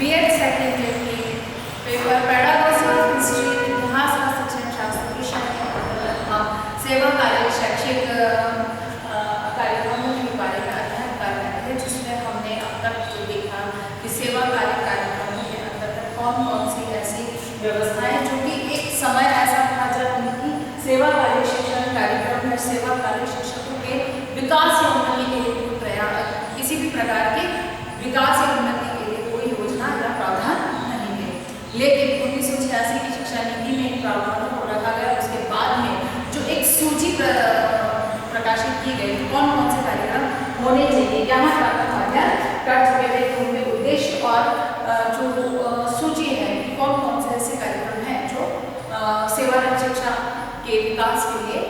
BEd second year के paper pedagogy of history इतिहास और शिक्षण शास्त्र विषय के अंतर्गत हम सेवा कार्य शैक्षिक कार्यक्रमों के बारे में अध्ययन कर रहे थे, जिसमें हमने अब तक जो देखा कि सेवा कार्य कार्यक्रमों के अंतर्गत कौन कौन सी ऐसी व्यवस्थाएं जो कि एक समय ऐसा था जब उनकी सेवा कार्य शिक्षण कार्यक्रम में सेवा कार्य शिक्षकों के विकास या उन्नति के लिए किसी भी प्रकार के विकास या उन्नति के लिए कोई योजना या प्रावधान नहीं है। लेकिन 1986 की शिक्षा नीति में इन प्रावधानों को रखा गया। उसके बाद में जो एक सूची प्रकाशित की गई कौन कौन से कार्यक्रम होने चाहिए, यहाँ का अध्ययन कर चुके थे। उनमें उद्देश्य और जो सूची है कौन कौन से ऐसे कार्यक्रम हैं जो सेवारत शिक्षा के विकास के लिए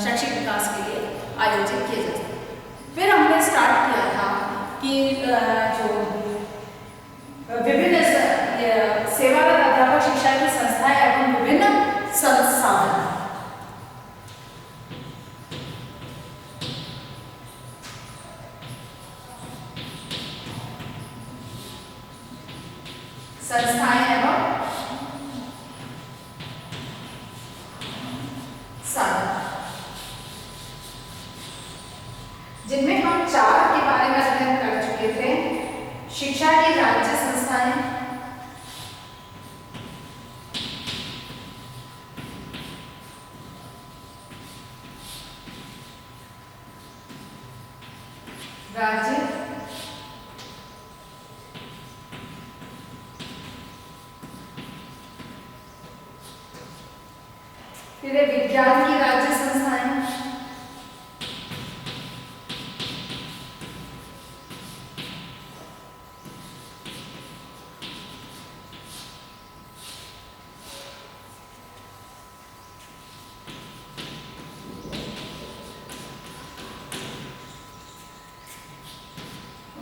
शैक्षिक विकास के लिए आयोजित किए जाते हैं। फिर हमने स्टार्ट किया था कि जो विभिन्न सेवारत अध्यापक शिक्षा की संस्थाएं एवं विभिन्न संसाधन संस्थाएं एवं साधन, जिनमें हम 4 के बारे में अध्ययन कर चुके थे। शिक्षा की राज्य संस्थाएं, राज्य फिर विज्ञान की राज्य संस्थाएं,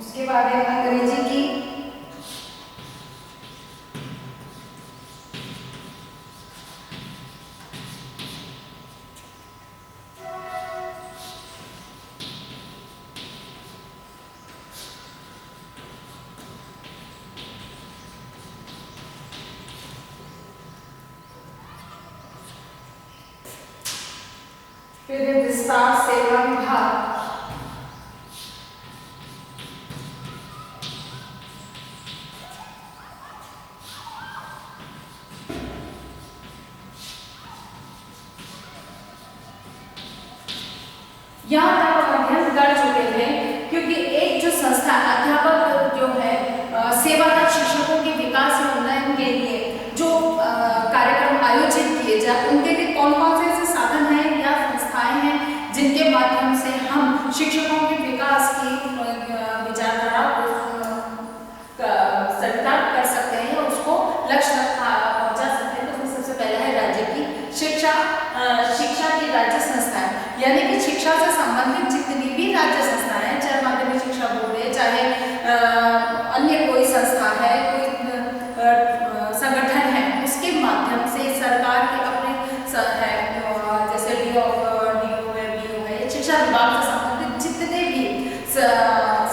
उसके बाद है अंग्रेजी की फिर विस्तार सेवा विभाग, यहाँ तक अध्ययन कर चुके थे। क्योंकि एक जो संस्था अध्यापक जो है सेवारत शिक्षकों के विकास और उन्नयन के लिए जो कार्यक्रम आयोजित किए जाए, उनके लिए कौन कौन से ऐसे साधन हैं या संस्थाएं हैं जिनके माध्यम से हम शिक्षकों के विकास की विचारधारा को चरितार्थ कर सकते हैं या उसको लक्ष्य तक पहुंचा सकते हैं। तो सबसे पहला है राज्य की शिक्षा की राज्य संस्थाएं, यानी कि शिक्षा से संबंधित जितनी भी राज्य संस्थाएं हैं, चाहे माध्यमिक शिक्षा बोर्ड है, चाहे अन्य कोई संस्था है, कोई संगठन है, उसके माध्यम से सरकार के अपने है जैसे डीओ है, बीओ है, शिक्षा विभाग से संबंधित जितने भी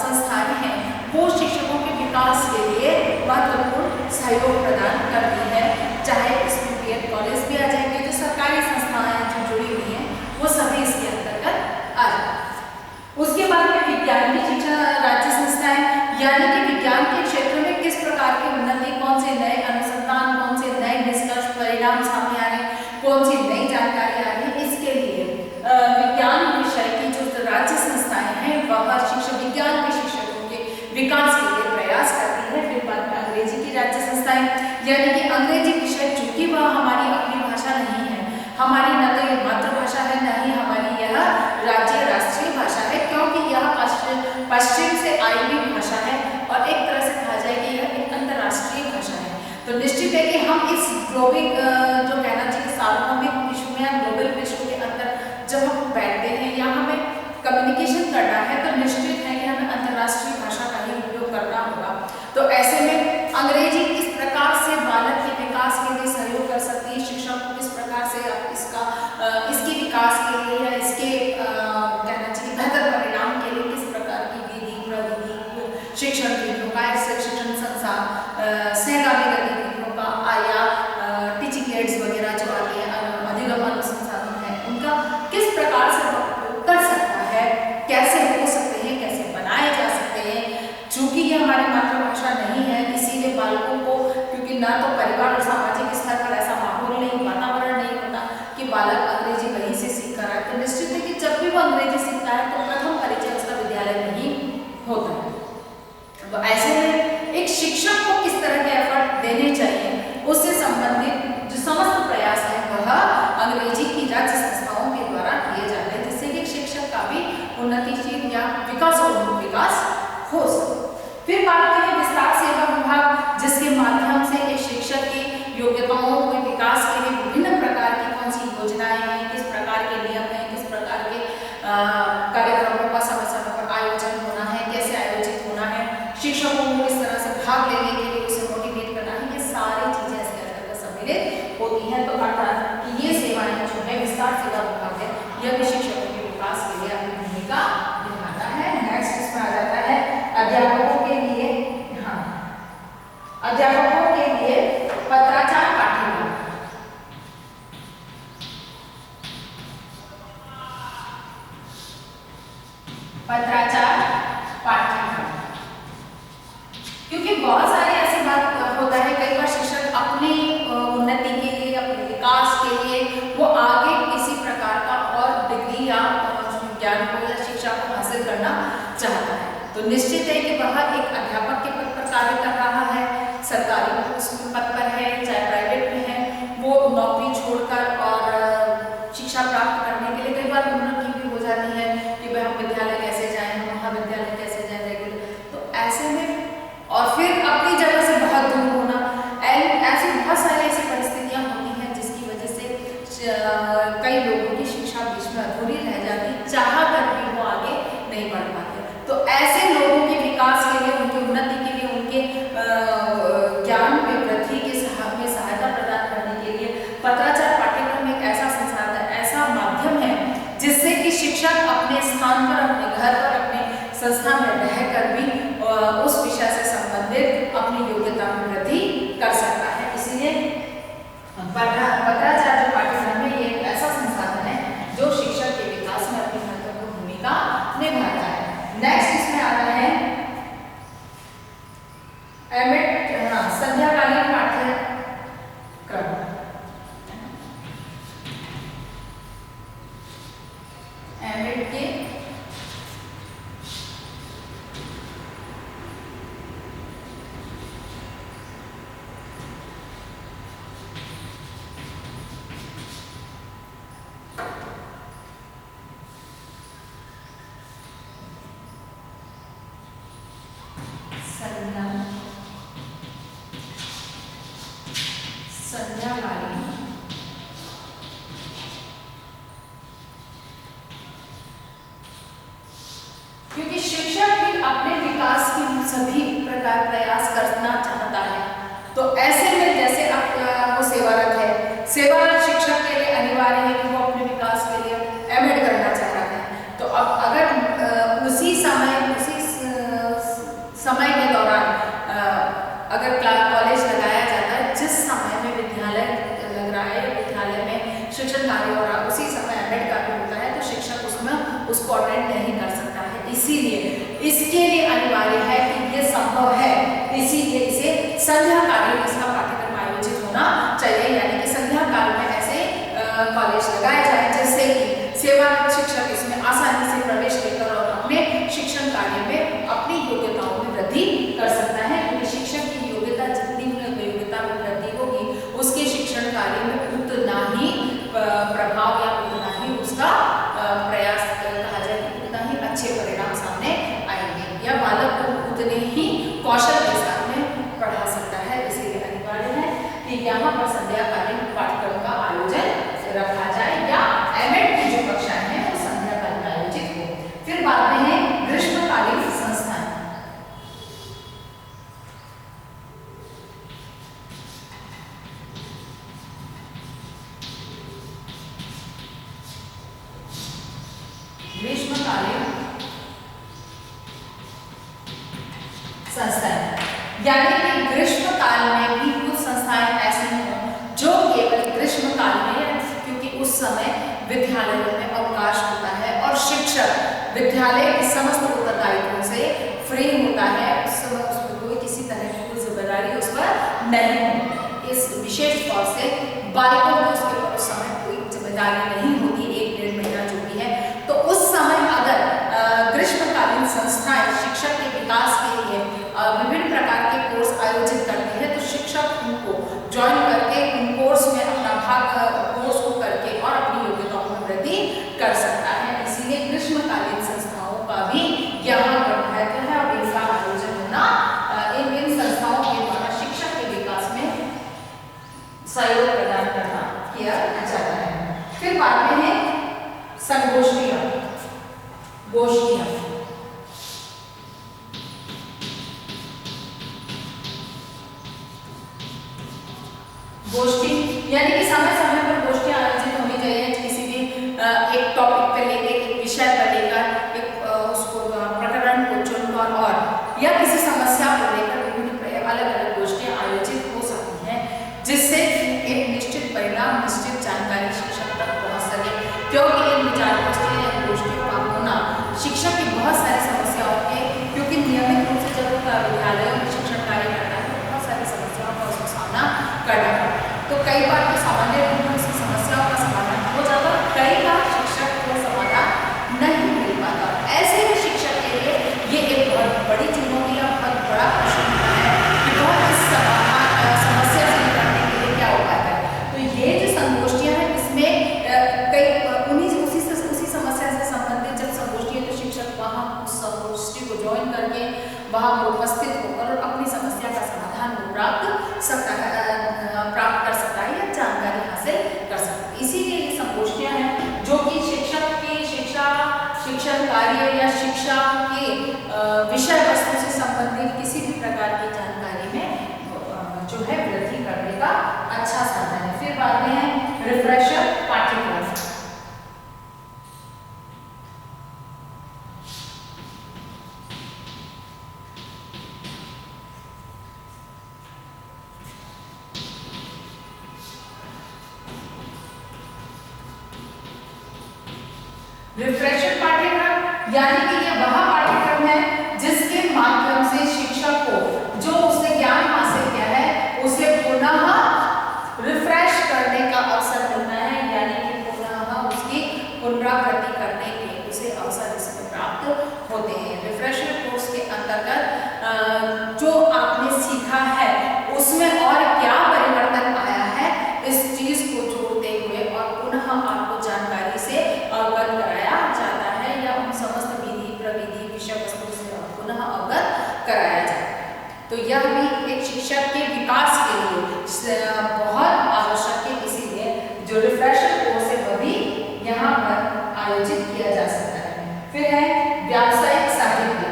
संस्थाएं हैं वो शिक्षकों के विकास के लिए महत्वपूर्ण सहयोग प्रदान करती है। चाहे इसमें बीएड कॉलेज भी आ जाएंगे, जो सरकारी संस्थाएं जो जुड़ी हुई हैं वो सभी इसके अंतर्गत आ जाएंगे। उसके बाद में विज्ञान की शिक्षा राज्य संस्थाएं, यानी कि विज्ञान के क्षेत्र में किस प्रकार की उन्नति, कौन से नए अनुसंधान, कौन से नए निष्कर्ष परिणाम सामने आ रहे हैं, कौन सी नई जानकारी आ रही है, इसके लिए विज्ञान विषय की जो राज्य संस्थाएं हैं वह शिक्षा विज्ञान के शिक्षकों के विकास के लिए प्रयास करती है। फिर बाद में अंग्रेजी की राज्य संस्थाएं, यानी कि अंग्रेजी विषय चूंकि वह हमारी अपनी भाषा नहीं है, हमारी न तो ये मातृभाषा है, न ही हमारी यह राज्य राष्ट्रीय भाषा है, क्योंकि यह पश्चिम से आई हुई भाषा है और एक तरह से कहा जाए कि यह एक अंतर्राष्ट्रीय भाषा है। तो निश्चित है कि हम इस ग्लोबल जो कहना चाहिए सार्वभौमिक विश्व में या ग्लोबल विश्व के अंदर जब हम बैठते हैं या हमें कम्युनिकेशन करना है, तो निश्चित है कि हमें अंतर्राष्ट्रीय भाषा का ही उपयोग करना होगा। तो ऐसे में अंग्रेजी किस प्रकार से बालक के विकास के लिए सहयोग कर सकती है, शिक्षा को किस प्रकार से इसके विकास के लिए या इसके कहना चाहिए बेहतर परिणाम के लिए किस प्रकार की विधि प्रविधि शिक्षण विधियों का, शिक्षण संस्थान सहगामी गतिविधियों का या टीचिंग एड्स वगैरह जो आते हैं, अधिगम अनुसंधान है, उनका किस प्रकार से उपयोग कर सकता है, कैसे हो सकते हैं, कैसे बनाए जा सकते हैं। चूंकि ये हमारी मातृभाषा नहीं है, इसीलिए बालकों को, क्योंकि ना तो परिवार और सामाजिक स्तर पर ऐसा माहौल नहीं, वातावरण नहीं होता कि बालक अंग्रेजी वहीं से सीख कर आए, तो निश्चित है कि जब भी वो अंग्रेजी सीखता है तो प्रथम परिचय उसका विद्यालय में ही होता है। तो ऐसे में एक शिक्षक को किस तरह के एफर्ट देने चाहिए, उससे संबंधित जो समस्त प्रयास है वह अंग्रेजी की राज्य संस्थाओं के द्वारा किए जाते हैं, जिससे कि शिक्षक का भी उन्नतिशील या विकास हो सके। फिर बात करें विस्तार सेवा विभाग, जिसके माध्यम से एक शिक्षक की योग्यताओं के विकास के लिए विभिन्न प्रकार की कौन सी योजनाएं हैं, किस प्रकार के नियम हैं, किस प्रकार के कार्यक्रमों का समय समय पर आयोजन होना है, कैसे आयोजित होना है, शिक्षकों को किस तरह से भाग लेने के लिए उसे मोटिवेट करना है, ये सारी चीजें इसके अंतर्गत सम्मिलित होती हैं। तो अर्थात कि ये सेवाएं जो है विस्तार सेवा विभाग है, यह भी शिक्षकों के विकास के लिए अपनी भूमिका निभाता है। नेक्स्ट इसमें आ जाता है अध्यापकों के लिए, अध्यापकों के लिए पत्राचार पाठ्यक्रम। पत्राचार पाठ्यक्रम, क्योंकि बहुत सारी ऐसी बात होता है, कई बार शिक्षक अपनी उन्नति के लिए, अपने विकास के लिए वो आगे किसी प्रकार का और डिग्री या ज्ञान को या शिक्षा को हासिल करना चाहता है, तो निश्चित है कि वह एक अध्यापक के पद पर कार्य कर रहा है, सरकारी स्कूल पद पर है चाहे प्राइवेट में है, वो नौकरी छोड़कर और शिक्षा प्राप्त करने के लिए कई बार उन्नति भी हो जाती है कि भाई हम विद्यालय कैसे जाएं, हम महाविद्यालय कैसे जाएं रेगुलर, तो ऐसे में और फिर अपनी जगह से बहुत दूर होना, ऐसी बहुत सारी ऐसी परिस्थितियां होती हैं जिसकी वजह से कई लोगों की शिक्षा बीच में अधूरी रह जाती, चाह कर भी वो आगे नहीं बढ़ पाते। तो ऐसे लोगों के विकास के लिए, उनकी उन्नति के लिए, उनके ज्ञान में वृद्धि के में सहायता प्रदान करने के लिए पत्राचार पाठ्यक्रम एक ऐसा संसाधन, ऐसा माध्यम है जिससे कि शिक्षक अपने स्थान पर, अपने घर पर, अपने संस्था में रहकर भी उस विषय से संबंधित अपनी योग्यता में वृद्धि कर सकता है। इसीलिए पत्राचार जो पाठ्यक्रम है, ये एक ऐसा संसाधन है जो शिक्षक के विकास में अपनी महत्वपूर्ण भूमिका निभाता है। नेक्स्ट इसमें आता है संध्याकालीन पाठ्यक्रम। एमएड के संध्याकालीन क्योंकि शिक्षक भी अपने विकास की सभी प्रकार प्रयास करना चाहता है, तो ऐसे में जैसे अब वो सेवारत है, सेवारत शिक्षक के लिए अनिवार्य है कि वो अपने विकास के लिए एमएड करना चाह रहा है। तो अब अगर उसी समय के दौरान अगर कॉलेज लगाया जाता है, जिस समय में विद्यालय लग रहा है, विद्यालय में शिक्षण कार्य हो रहा है, उसी समय एमएड कार्य होता है, तो शिक्षक उसमें उसको अटेंड नहीं कर सकता है। इसीलिए इसके लिए अनिवार्य है कि ये संभव है, इसीलिए इसे संध्याकालीन इसका पाठ्यक्रम आयोजित होना चाहिए, यानी कि संध्या काल में ऐसे कॉलेज लगाए जाए जिससे कि सेवारत शिक्षक इसमें आसानी से प्रवेश लेकर और अपने शिक्षण कार्य में अपनी योग्यताओं में वृद्धि कर सकता है, क्योंकि शिक्षक की योग्यता जितनी योग्यता में वृद्धि होगी, उसके शिक्षण कार्य में उतना ही प्रभाव या उतना ही उसका प्रयास कहा जाए, उतना ही अच्छे परिणाम सामने आएंगे, या बालक को उतने ही कौशल के साथ में पढ़ा सकता है। इसीलिए अनिवार्य है कि यहाँ पर संध्याकालीन पाठ्यक्रम का आयोजन रखा जाए, या एमएड की जो कक्षाएं हैं संस्थाएं, यानी कि ग्रीष्म काल में भी कुछ संस्थाएं ऐसी हों जो केवल ग्रीष्म काल में, क्योंकि उस समय विद्यालयों में अवकाश होता है और शिक्षक विद्यालय के समस्त उत्तरदायित्वों से फ्री होता है, उस समय उस पर कोई किसी तरह की कोई जिम्मेदारी उस पर नहीं होती। इस विशेष तौर से बालिकाओं को उसके ऊपर उस समय कोई जिम्मेदारी नहीं होती, 1-1.5 महीना जो भी है। तो उस समय अगर ग्रीष्मकालीन संस्थाएं शिक्षक के विकास के लिए विभिन्न प्रकार के कोर्स आयोजित करती है, तो शिक्षक उनको ज्वाइन करके उन कोर्स में अपना कोर्स को करके और अपनी योग्यताओं में वृद्धि कर सकता है। इसीलिए ग्रीष्मकालीन संस्थाओं का भी यहाँ पर महत्व है और इनका आयोजन होना इन संस्थाओं के द्वारा शिक्षा के विकास में सहयोग प्रदान करना किया जाता है। फिर बाद में है संगोष्ठियां, गोष्ठियां। गोष्ठी यानी कि समय समय पर गोष्ठियां आयोजित होनी चाहिए, किसी भी एक टॉपिक पे लेकर, एक विषय पर लेकर, एक उसको प्रकरण को चुनकर और या किसी समस्या को लेकर विभिन्न अलग-अलग गोष्ठियां आयोजित हो सकती हैं, जिससे एक निश्चित परिणाम, निश्चित जानकारी शिक्षक तक पहुंच सके। क्योंकि इन विचार गोष्ठियों का होना शिक्षक की बहुत सारी समस्याओं के, क्योंकि नियमित रूप से जब विद्यालयों में शिक्षण कार्य करता है तो बहुत सारी समस्याओं का उसको सामना करना पड़ता है। तो कई बार तो सामान्य रूप में उसकी समस्याओं का समाधान हो जाता है, कई बार शिक्षक को समाधान नहीं मिल पाता। ऐसे में शिक्षक के लिए ये एक बहुत बड़ी चुनौती और बहुत बड़ा प्रश्न होता है कि वह इस समस्या से निपटने के लिए क्या उपाय करें। तो ये जो संगोष्ठियां हैं, इसमें कई उसी समस्या से संबंधित जब संगोष्ठी है तो शिक्षक वहाँ उस संगोष्ठी को ज्वाइन करके वहाँ उपस्थित होकर और अपनी समस्या का समाधान प्राप्त कर सकता है या जानकारी हासिल कर सकता है। इसीलिए ये संगोष्ठियां हैं जो कि शिक्षक की शिक्षण कार्य या शिक्षा के विषय वस्तु से संबंधित किसी भी प्रकार की जानकारी में जो है वृद्धि करने का अच्छा साधन है। फिर बाद में है रिफ्रेशर पाठ्यक्रम। रिफ्रेशर पाठ्यक्रम यानी कि यह वह पाठ्यक्रम है जिसके माध्यम से शिक्षक को जो उसने ज्ञान हासिल किया है उसे पुनः रिफ्रेश करने का अवसर मिलता है, यानी कि पुनः उसकी पुनरावृत्ति करने के उसे अवसर इसमें प्राप्त होते हैं। रिफ्रेशर कोर्स के अंतर्गत जो आपने सीखा है उसमें और क्या परिवर्तन आया है, इस चीज को जोड़ते हुए और पुनः आपको जानकारी से अवगत कराया जाता है या उन समस्त विधि प्रविधि विषय वस्तु से पुनः अवगत कराया जाता है। तो यह भी एक शिक्षक के विकास के लिए बहुत आवश्यक है, इसीलिए जो रिफ्रेशर कोर्स है वह भी यहाँ पर आयोजित किया जा सकता है। फिर है व्यावसायिक साहित्य।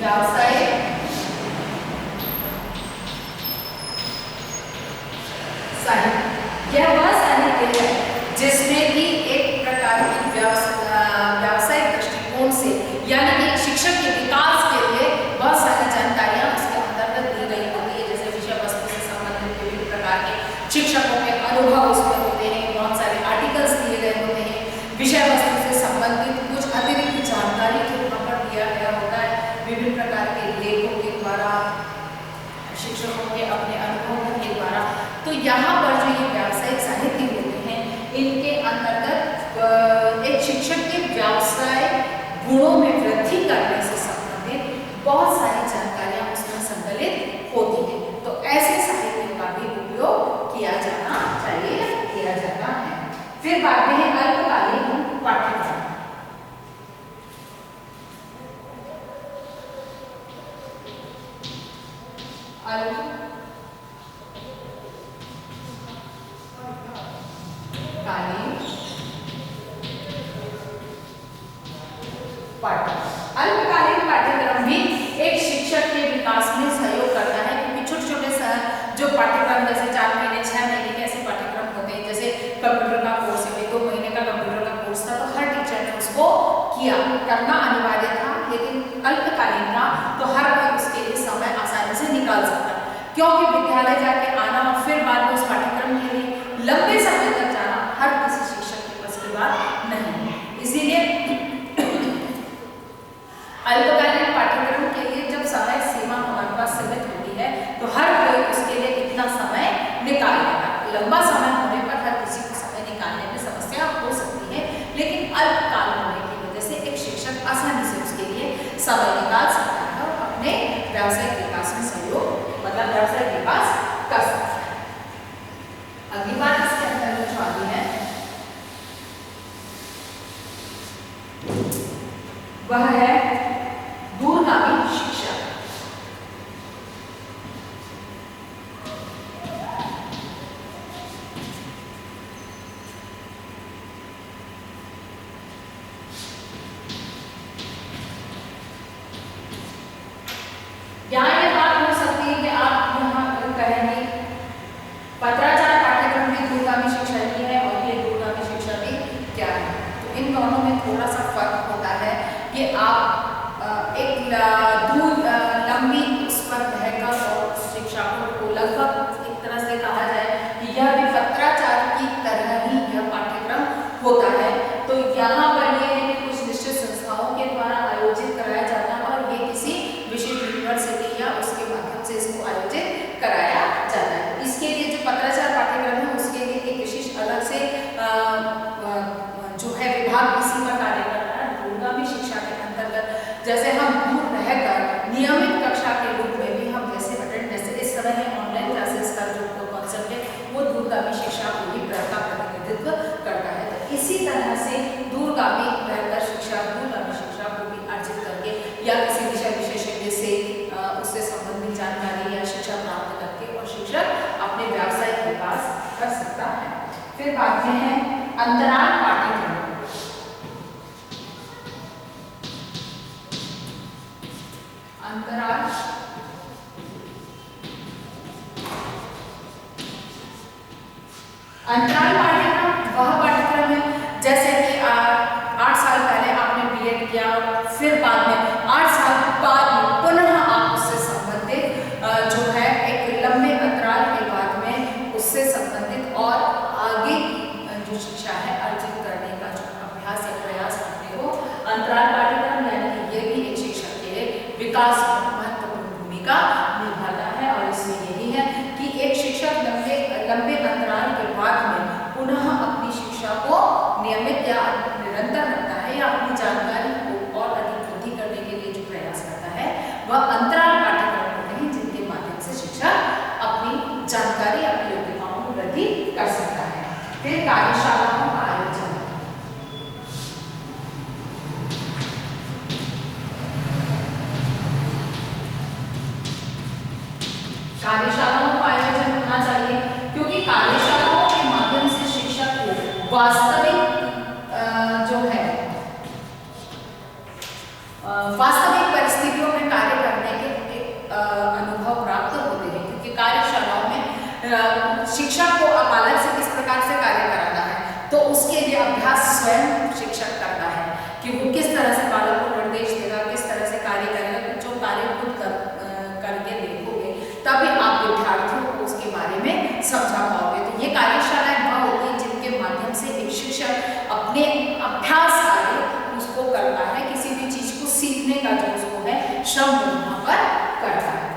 व्यावसायिक साहित्य यह वह साहित्य है जिसमें कि एक प्रकार की व्यावसायिक दृष्टिकोण से, यानी कि शिक्षक के विकास के लिए बहुत सारी जानकारियां उसके अंतर्गत दी गई होती है, जैसे विषय वस्तु से संबंधित विभिन्न प्रकार के शिक्षकों के अनुभव उसमें होते हैं, बहुत सारे आर्टिकल्स दिए गए होते हैं, विषय वस्तु से संबंधित कुछ अतिरिक्त जानकारी को वहाँ पर दिया गया होता है, विभिन्न प्रकार के लेखों के द्वारा, शिक्षकों के अपने अनुभवों के द्वारा। तो यहाँ पर जो ये व्यावसायिक साहित्य होते हैं, इनके अंतर्गत एक शिक्षक के व्यवसाय गुणों में वृद्धि करने से संबंधित बहुत सारी जानकारियां उसमें संकलित होती हैं। तो ऐसे साहित्य का भी उपयोग किया जाना चाहिए, किया जाता है। फिर बाद में है अल्पकालीन पाठ्यक्रम। पाठ्यक्रम। अल्पकालीन पाठ्यक्रम भी एक शिक्षक के विकास में सहयोग करता है, क्योंकि छोटे छोटे जो पाठ्यक्रम जैसे 4 महीने 6 महीने के ऐसे पाठ्यक्रम होते हैं, जैसे कंप्यूटर का कोर्स है, 2 महीने का कंप्यूटर का कोर्स था, तो हर टीचर ने उसको किया, करना अनिवार्य था। लेकिन अल्पकालीन था तो हर कोई उसके लिए समय आसानी से निकाल सकता है, क्योंकि विद्यालय जाके आना और फिर बाद में उस पाठ्यक्रम के लिए लंबे समय तक जाना हर किसी शिक्षक के बस की बात नहीं है। इसीलिए अल्पकालीन पाठ्यक्रम के लिए जब समय सीमा हमारे पास सीमित होती है तो हर कोई उसके लिए इतना समय निकाल लेगा। लंबा समय होने पर हर किसी को समय निकालने में समस्या हो सकती है, लेकिन अल्पकाल होने की वजह से एक शिक्षक आसानी से उसके लिए समय निकाल सकता है और अपने व्यावसायिक विकास में सहयोग मतलब व्यावसायिक विकास कर सकता है। अगली बात इसके अंदर जो आती है वह है दूरगामी शिक्षा। यहाँ ये बात हो सकती है कि आप यहाँ कहेंगे पत्राचार पाठ्यक्रम भी दूरगामी शिक्षा ही है और ये दूरगामी शिक्षा भी क्या है। तो इन दोनों में थोड़ा सा फर्क होता है कि आप एक लंबी उस पर रहकर और शिक्षा को लगभग एक तरह से कहा जाए कि यह भी पत्राचार की तरह ही यह पाठ्यक्रम होता है। तो यहाँ पर यह है कि कुछ निश्चित संस्थाओं के द्वारा आयोजित कराया जाता है और ये किसी विशिष्ट यूनिवर्सिटी या उसके माध्यम से इसको आयोजित कराया जाता है। इसके लिए जो पत्राचार पाठ्यक्रम है उसके लिए एक विशिष्ट अलग से जो है विभाग इसी पर कार्य करता है। दूरगामी शिक्षा के अंतर्गत जैसे हम दूर रहकर नियमित कक्षा के रूप में भी हम जैसे इस समय है ऑनलाइन क्लासेस का जो कॉन्सेप्ट है वो दूरगामी शिक्षा को भी का प्रतिनिधित्व करता है। तो इसी तरह से दूरगामी बेहतर शिक्षा दूरगामी शिक्षा को भी अर्जित करके या किसी विषय विशेषज्ञ से उससे संबंधित जानकारी या शिक्षा प्राप्त करके और शिक्षक अपने व्यावसायिक विकास कर सकता है। फिर बात में है अंतराल पाठ्यक्रम। अंतराल पाठ्यक्रम वह पाठ्यक्रम है जैसे कि 8 साल पहले आपने बीएड किया, फिर बाद में 8 साल बाद में पुनः आप उससे संबंधित जो है एक लंबे अंतराल के बाद में उससे संबंधित और आगे जो शिक्षा है अर्जित करने का जो अभ्यास या प्रयास करते हो अंतराल पाठ्यक्रम, यानी कि ये भी एक शिक्षा के विकास में महत्वपूर्ण भूमिका निभाता है। और इसमें यही है कि एक शिक्षक लंबे अंतराल के बाद में पुनः अपनी शिक्षा को नियमित या निरंतर रखता है या अपनी जानकारी को और अधिक वृद्धि करने के लिए जो प्रयास करता है वह अंतराल पाठ्यक्रम होते हैं, जिनके माध्यम से शिक्षक अपनी जानकारी अपनी योग्यताओं में वृद्धि कर सकता है। फिर कार्यशालाओं का आयोजन। कार्यशालाओं का आयोजन होना चाहिए, क्योंकि कार्यशालाओं के माध्यम से शिक्षक को वास्तविक जो है वास्तविक परिस्थितियों में कार्य करने के अनुभव प्राप्त होते हैं। क्योंकि कार्यशालाओं में शिक्षक को अलग से किस प्रकार से कार्य कराना है तो उसके लिए अभ्यास स्वयं शिक्षक करता है कि वो किस तरह से बालक को निर्देश देगा, किस तरह से कार्य करेगा। जो कार्य खुद करके देखोगे तभी आप विद्यार्थियों को उसके बारे में समझा पाओगे। तो ये कार्यशालाएं वह होती हैं जिनके माध्यम से एक शिक्षक अपने अभ्यास कार्य उसको करता है, किसी भी चीज को सीखने का जो उसको है श्रम वहाँ पर करता है।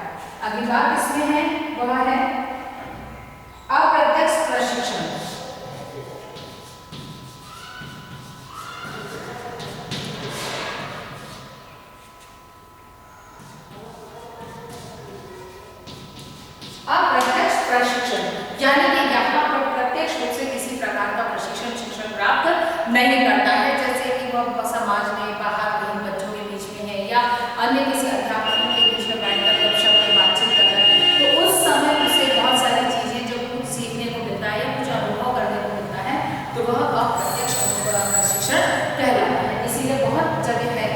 अगली बात इसमें है वह है अप्रत्यक्ष प्रशिक्षण। अप्रत्यक्ष प्रशिक्षण यानी कि यहाँ पर प्रत्यक्ष रूप से किसी प्रकार का प्रशिक्षण शिक्षक प्राप्त नहीं करता है, जैसे कि वह समाज में बाहर कहीं बच्चों के बीच में है या अन्य किसी अध्यापकों के बीच में बैठकर गपशप में बातचीत कर रहा है, तो उस समय उसे बहुत सारी चीजें जो कुछ सीखने को मिलता है या कुछ अनुभव करने को मिलता है तो वह अप्रत्यक्ष प्रशिक्षण कहलाता है। इसीलिए बहुत जगह है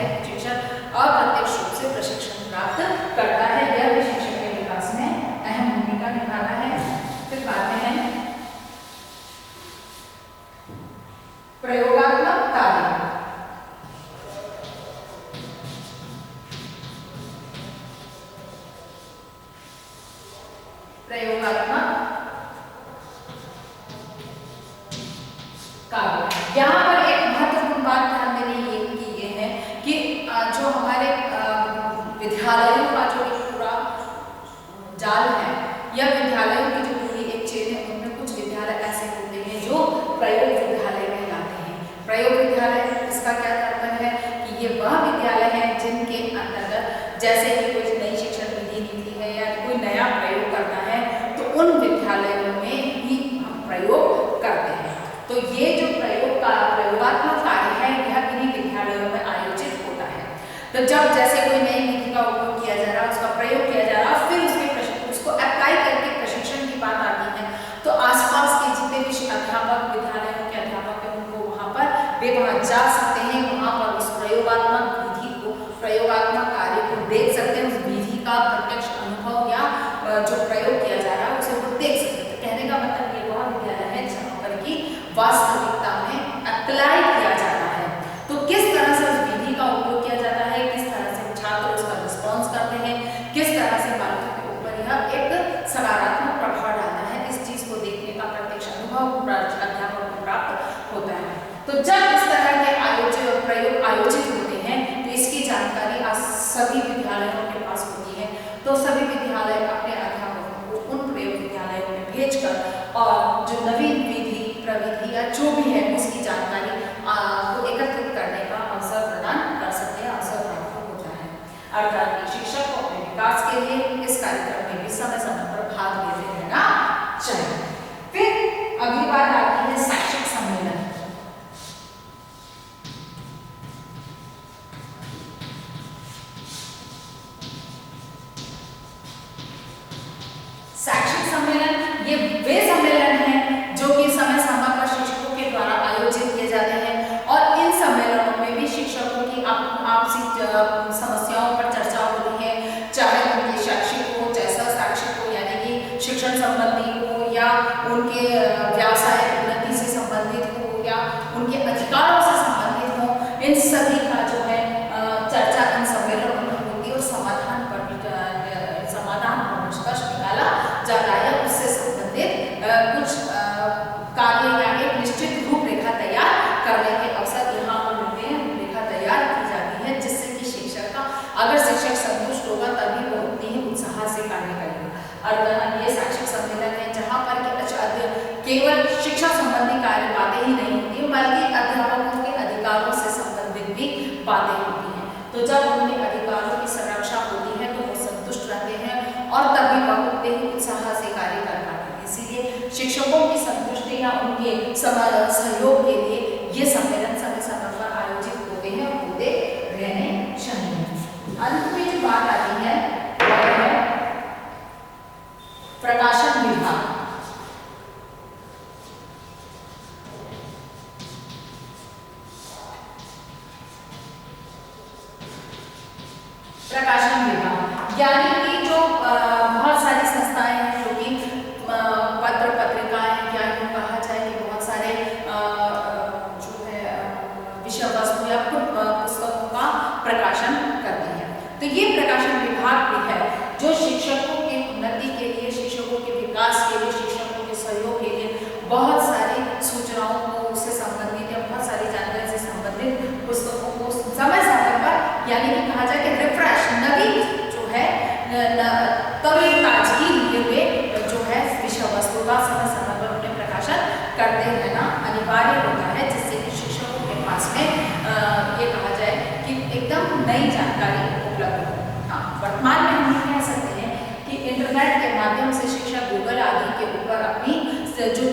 जैसे कि कोई नई शिक्षण विधि नीति है या कोई नया प्रयोग करना है तो उन विद्यालयों में भी हम प्रयोग करते हैं। तो ये जो प्रयोगात्मक कार्य है यह इन्हीं विद्यालयों में आयोजित होता है। तो जब जैसे कोई नई विधि का उपयोग किया जा रहा है, उसका प्रयोग किया जा रहा है, फिर उसको अप्लाई करके प्रशिक्षण की बात आती है, तो आसपास के जितने भी अध्यापक, विद्यालयों के अध्यापक हैं उनको वहाँ पर वे वहाँ जा सकते हैं, वहाँ पर उस प्रयोगात्मक विधि को, प्रयोगात्मक कार्य को देख सकते हैं, उस विधि का प्रत्यक्ष अनुभव या जो प्रयोग किया जा रहा है उसे वो देख सकते हैं। तो कहने का मतलब ये वह विद्यालय है जहाँ पर कि वास्तविकता में अप्लाई किया जाता है। तो किस तरह से उस विधि का उपयोग किया जाता है, किस तरह से छात्र उसका रिस्पॉन्स करते हैं, किस तरह से बालकों के ऊपर यह एक सकारात्मक प्रभाव डालता है, इस चीज को देखने का प्रत्यक्ष अनुभव अध्यापक को प्राप्त होता है। तो जब इस तरह के प्रयोग आयोजित होते हैं तो इसकी जानकारी आज सभी विद्यालयों के पास होती है। तो सभी विद्यालय अपने अध्यापकों को उन प्रयोग विद्यालयों में भेजकर और जो नवीन विधि प्रविधि या जो भी है उसकी जानकारी को एकत्रित करने का अवसर प्रदान कर सकते हैं, अवसर प्राप्त होता है। अर्थात शिक्षक को अपने विकास के लिए इस कार्यक्रम में भी समय समय पर भाग लेते रहना चाहिए। फिर अगली बात आती है शैक्षिक सम्मेलन। शैक्षिक सम्मेलन ये वे सम्मेलन हैं जो कि समय समय पर शिक्षकों के द्वारा आयोजित किए जाते हैं और इन सम्मेलनों में भी शिक्षकों की आपसी समस्याओं पर चर्चा होती है, चाहे उनके शैक्षिक हो, चाहे शैक्षिक हो यानी कि शिक्षण संबंधी हो या उनके व्यवसाय उन्नति से संबंधित हो या उनके अधिकारों से संबंधित हो, इन सभी का जो है चर्चा इन सम्मेलनों में होती है और समाधान पर निष्कर्ष निकाला जाता है, उससे संबंधित कुछ कार्य या एक निश्चित रूपरेखा तैयार करने के अवसर यहाँ पर मिलते हैं। रूपरेखा तैयार की जाती है जिससे कि शिक्षक का अगर शिक्षक संतुष्ट होगा तभी वो उतनी ही उत्साह से कार्य करेगा। और ये शैक्षिक सम्मेलन है जहाँ पर केवल शिक्षा संबंधी कार्य बातें ही नहीं होती है बल्कि अध्यापकों के अधिकारों से संबंधित भी बातें होती हैं। तो जब उनके अधिकारों की संरक्षा होती है तो वो संतुष्ट रहते हैं और तभी वह उतने ही उत्साह से कार्य कर पाते हैं। इसीलिए शिक्षकों की संतुष्टि या उनके सहयोग के लिए ये सम्मेलन समय समय पर आयोजित होते हैं और होते रहने चाहिए। अंत में जो बात आती है वह है प्रकाशन विभाग। प्रकाशन विभाग यानी कि जो बहुत सारी संस्थाएं हैं जो कि पत्र पत्रिकाएं या यूँ कहा जाए कि बहुत सारे जो है विषय वस्तु या पुस्तकों का प्रकाशन करती है। तो ये प्रकाशन विभाग भी है जो शिक्षकों की उन्नति के लिए, शिक्षकों के विकास के लिए, शिक्षकों के सहयोग के लिए बहुत सारी सूचनाओं को उससे संबंधित या बहुत सारी जानकारी से संबंधित पुस्तकों को समय समय पर यानी कि कहा जाए कि रिफ्रेश नवीन जो है तभी ताजगी लिए हुए जो है विषय वस्तु का समय समय पर उन्हें प्रकाशन करते रहना अनिवार्य होता है जिससे कि शिक्षकों के पास में ये कहा जाए कि एकदम नई जानकारी उपलब्ध हो। हाँ, वर्तमान में हम कह सकते हैं कि इंटरनेट के माध्यम से शिक्षक गूगल आदि के ऊपर अपनी जो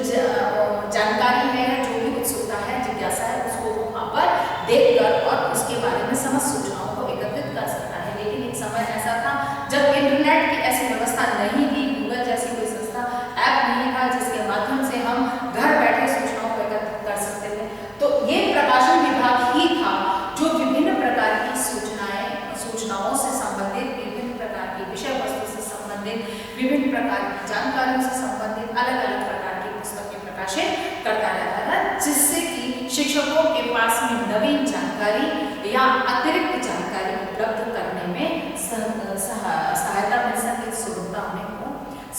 जानकारी है, जो भी उत्सुकता है, जिज्ञासा है, उसको वहाँ पर देखकर और उसके बारे में समस्त सूचनाओं को एकत्रित कर सकता है। लेकिन एक समय ऐसा था जब इंटरनेट की ऐसी व्यवस्था नहीं थी, गूगल जैसी कोई संस्था ऐप नहीं था जिसके माध्यम से हम घर बैठे सूचनाओं को एकत्रित कर सकते थे। तो ये प्रकाशन विभाग ही था जो विभिन्न प्रकार की सूचनाओं से संबंधित, विभिन्न प्रकार की विषय वस्तु से संबंधित, विभिन्न प्रकार की जानकारियों से संबंधित अलग अलग प्रकार की पुस्तकें प्रकाशित करता रहता था जिससे कि शिक्षकों के पास में नवीन जानकारी या अतिरिक्त जानकारी उपलब्ध करने में सहायता मिल सके, सुगमता उन्हें हो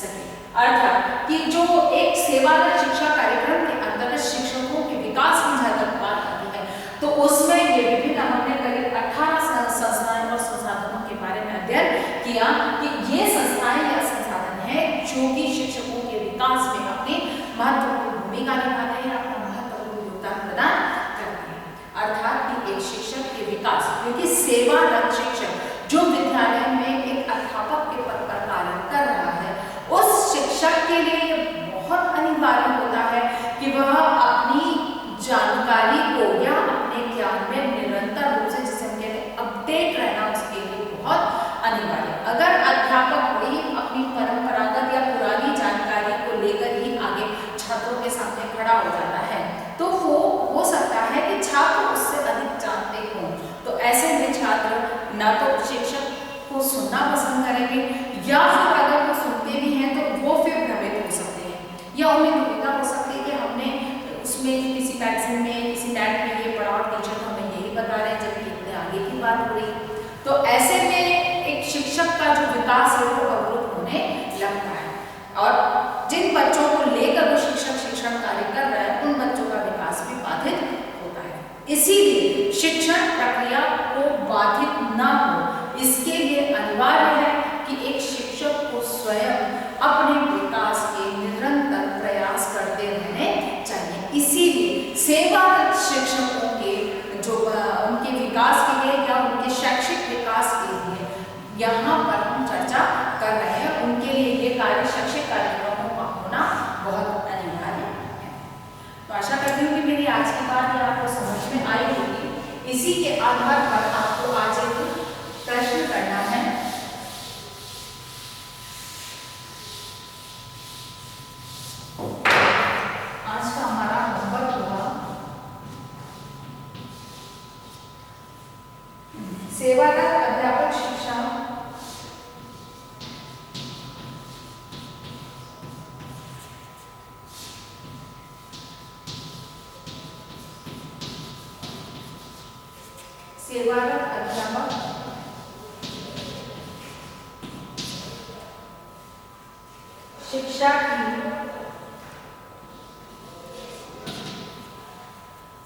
सके। अर्थात कि जो एक सेवारत शिक्षा कार्यक्रम के अंतर्गत शिक्षकों के विकास की जहाँ तक बात आती है तो उसमें ये विभिन्न हमने करीब 18 संस्थाएं और संसाधनों के बारे में अध्ययन किया कि ये संस्थाएं या संसाधन है जो कि शिक्षकों के विकास में अपनी महत्वपूर्ण भूमिका निभाते हैं, अपना महत्वपूर्ण योगदान प्रदान करते हैं। अर्थात कि एक शिक्षक के विकास क्योंकि सेवारत शिक्षक जो विद्यालय ना तो शिक्षक को सुनना पसंद करेंगे, या फिर अगर वो सुनते भी हैं तो वो फिर भ्रमित हो सकते हैं, या उन्हें दुविधा हो सकती है कि हमने उसमें किसी मैगजीन में किसी नेट में ये पढ़ा और टीचर हमें यही बता रहे हैं, जबकि इतने आगे की बात हो रही। तो ऐसे में एक शिक्षक का जो विकास है वो अवरुद्ध होने लगता है, और जिन बच्चों को लेकर वो शिक्षक शिक्षण कार्य कर रहे हैं उन बच्चों का विकास भी बाधित होता है। इसीलिए शिक्षण प्रक्रिया को बाधित ना हो, इसके लिए अनिवार्य है कि एक शिक्षक को स्वयं अपने विकास के निरंतर प्रयास करते रहने चाहिए। इसीलिए सेवारत शिक्षकों के जो उनके विकास के लिए या उनके शैक्षिक विकास के लिए यहाँ पर हम चर्चा कर रहे हैं, उनके लिए ये कार्य शैक्षिक कार्यक्रमों का होना बहुत अनिवार्य है। तो आशा करती हूँ कि मेरी आज की बात आपको समझ में आई होगी। इसी के आधार पर आपको आज एक प्रश्न करना है। आज का हमारा होमवर्क होगा सेवारत अध्यापक शिक्षा सेवारत अध्यापक शिक्षा की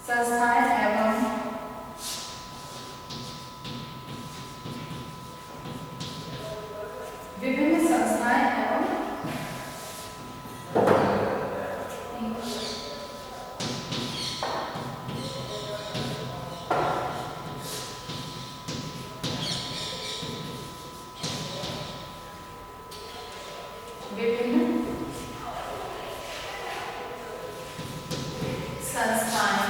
संस्थाएं एवं विभिन्न संस्थाएं एवं संस्थाएं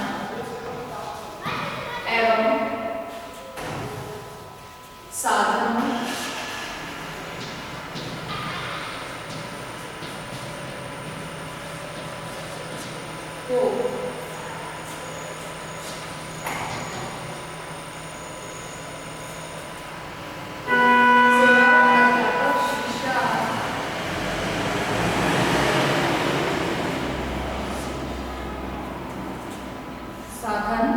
एवं साधनों को साधन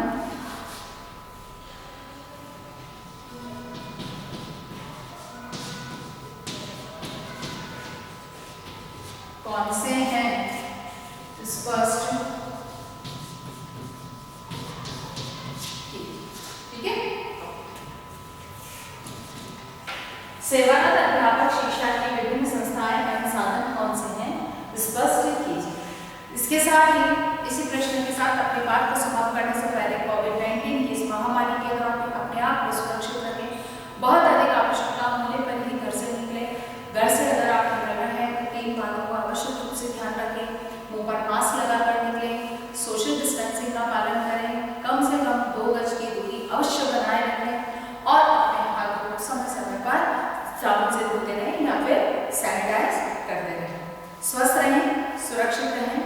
कौन से हैं स्पष्ट, ठीक है। सेवारत अध्यापक शिक्षा की विभिन्न संस्थाएं एवं साधन कौन से हैं स्पष्ट कीजिए। इसके साथ ही इसी प्रश्न के साथ अपनी बात को समाप्त करने से पहले कोविड-19 की इस महामारी के दौरान अपने आप को सुरक्षित रखें। बहुत अधिक आवश्यकता होने पर ही घर से निकले। घर से अगर आप निकल रहे हैं तो 3 बातों का आवश्यक रूप से ध्यान रखें। मुंह पर मास्क लगाकर निकलें, सोशल डिस्टेंसिंग का पालन करें, कम से कम 2 गज की दूरी अवश्य बनाए रखें और अपने हाथों को समय समय पर साबुन से धोते रहें या फिर सैनिटाइज करते रहें। स्वस्थ रहें, सुरक्षित रहें।